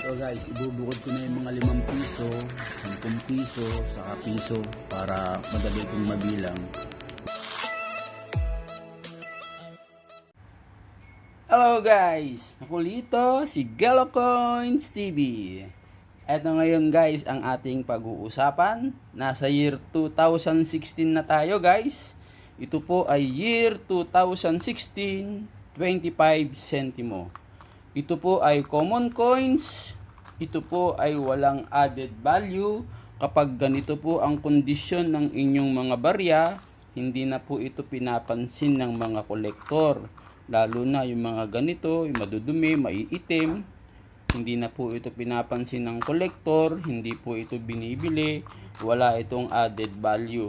So guys, ibubukod ko na yung mga 5 piso, 10 piso, saka piso para madali kong mabilang. Hello guys! Ako dito si Galocoins TV. Eto ngayon guys ang ating pag-uusapan. Nasa year 2016 na tayo guys. Ito po ay year 2016, 25 centimo. Ito po ay common coins. Ito po ay walang added value. Kapag ganito po ang kondisyon ng inyong mga barya, hindi na po ito pinapansin ng mga kolektor. Lalo na yung mga ganito, yung madudumi, maiitim. Hindi na po ito pinapansin ng kolektor. Hindi po ito binibili. Wala itong added value.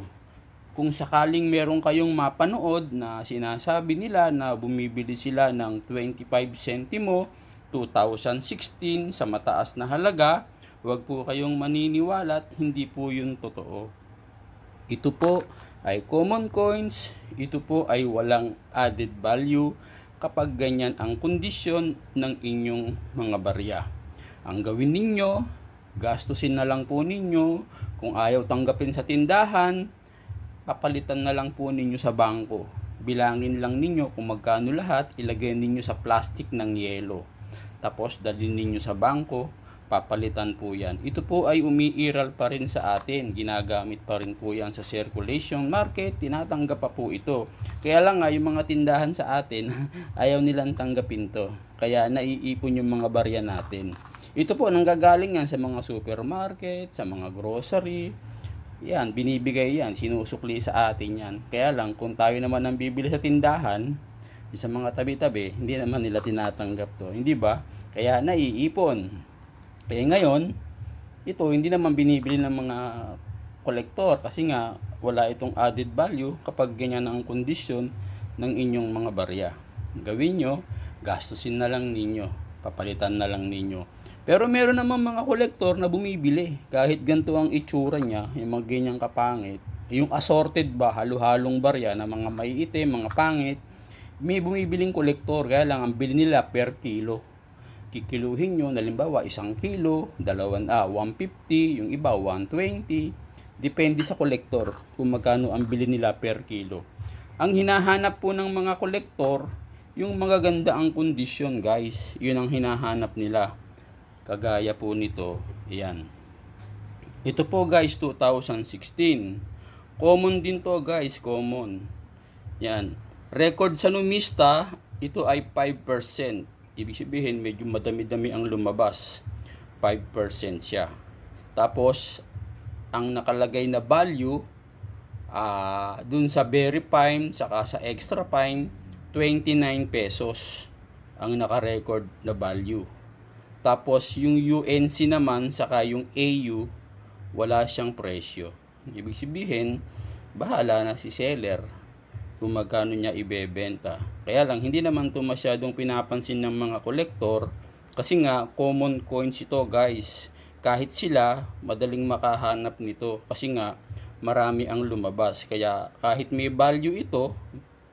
Kung sakaling meron kayong mapanood na sinasabi nila na bumibili sila ng 25 centimo 2016 sa mataas na halaga, huwag po kayong maniniwala at hindi po yun totoo. Ito po ay common coins, ito po ay walang added value kapag ganyan ang kondisyon ng inyong mga barya. Ang gawin ninyo, gastusin na lang po ninyo. Kung ayaw tanggapin sa tindahan, papalitan na lang po ninyo sa bangko. Bilangin lang ninyo kung magkano lahat, ilagay ninyo sa plastic ng yelo. Tapos dalhin ninyo sa bangko, papalitan po yan. Ito po ay umiiral pa rin sa atin. Ginagamit pa rin po yan sa circulation market. Tinatanggap pa po ito. Kaya lang nga yung mga tindahan sa atin, ayaw nilang tanggapin to. Kaya naiipon yung mga barya natin. Ito po nanggagaling yan sa mga supermarket, sa mga grocery. Yan, binibigay yan, sinusukli sa atin yan. Kaya lang, kung tayo naman ang bibili sa tindahan, sa mga tabi-tabi, hindi naman nila tinatanggap to. Hindi ba? Kaya naiipon. Kaya ngayon, ito hindi naman binibili ng mga kolektor kasi nga wala itong added value kapag ganyan ang kondisyon ng inyong mga barya. Gawin nyo, gastusin na lang ninyo, papalitan na lang ninyo. Pero meron naman mga kolektor na bumibili kahit ganito ang itsura niya, yung mga ganyang kapangit. Yung assorted ba, halo-halong barya na mga maiitim, mga pangit, may bumibiling kolektor kaya lang ang bili nila per kilo. Kikiluhin nyo, halimbawa 1 kilo, 150, yung iba 120. Depende sa kolektor kung magkano ang bili nila per kilo. Ang hinahanap po ng mga kolektor, yung magaganda ang kondisyon guys, yun ang hinahanap nila. Kagaya po nito, ayan. Ito po guys, 2016. Common din to guys, common. Yan. Record sa numista, ito ay 5%. Ibig sabihin, medyo madami-dami ang lumabas. 5% siya. Tapos, ang nakalagay na value, dun sa very fine, saka sa extra fine, 29 pesos ang naka-record na value. Tapos yung UNC naman saka yung AU wala siyang presyo. Ibig sabihin, bahala na si seller kung magkano niya ibebenta. Kaya lang hindi naman 'to masyadong pinapansin ng mga kolektor kasi nga common coins ito, guys. Kahit sila madaling makahanap nito kasi nga marami ang lumabas. Kaya kahit may value ito,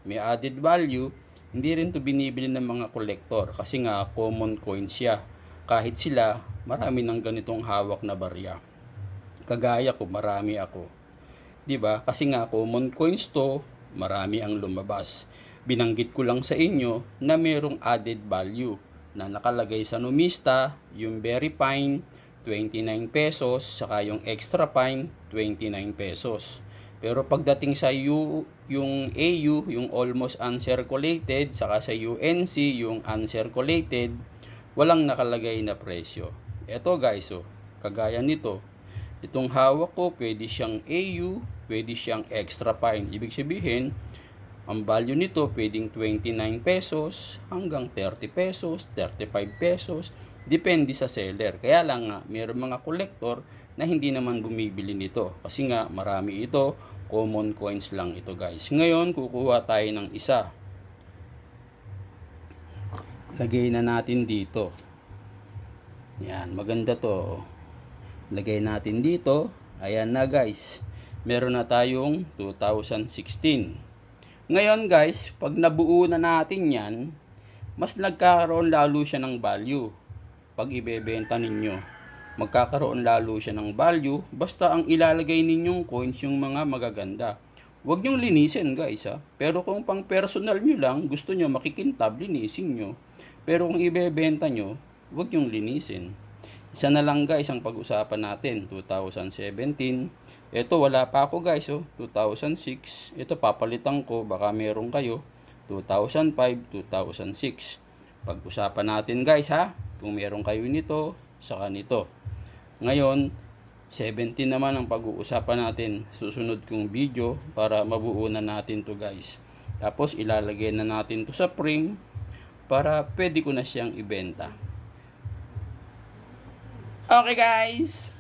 may added value, hindi rin 'to binibili ng mga kolektor kasi nga common coins siya. Kahit sila, marami ng ganitong hawak na barya. Kagaya ko, marami ako. 'Di ba? Kasi nga common coins to, marami ang lumabas. Binanggit ko lang sa inyo na mayroong added value na nakalagay sa numista, yung very fine 29 pesos, saka yung extra fine 29 pesos. Pero pagdating sa yung AU, yung almost uncirculated, saka sa UNC, yung uncirculated, walang nakalagay na presyo. Ito guys, kagaya nito. Itong hawak ko, pwede siyang AU, pwede siyang extra fine. Ibig sabihin, ang value nito pwedeng 29 pesos hanggang 30 pesos, 35 pesos. Depende sa seller. Kaya lang nga, mayroong mga kolektor na hindi naman bumibili nito. Kasi nga, marami ito. Common coins lang ito guys. Ngayon, kukuha tayo ng isa. Lagay na natin dito. Yan, maganda to. Lagay natin dito. Ayan na guys. Meron na tayong 2016. Ngayon guys, pag nabuo na natin yan, mas nagkakaroon lalo siya ng value. pag ibebenta ninyo. Magkakaroon lalo siya ng value basta ang ilalagay ninyong coins yung mga magaganda. Huwag nyong linisin guys ha. Pero kung pang personal nyo lang, gusto nyo makikintab, linisin nyo. Pero kung ibebenta nyo, huwag nyong linisin. Isa na lang guys ang pag-usapan natin, 2017. Ito wala pa ako guys, 2006. Ito papalitan ko, baka meron kayo, 2005, 2006. Pag-usapan natin guys ha, kung meron kayo nito, saka nito. Ngayon, 17 naman ang pag-uusapan natin. Susunod kong video para mabuo na natin to guys. Tapos ilalagay na natin to sa frame para pwede ko na siyang ibenta. Okay guys!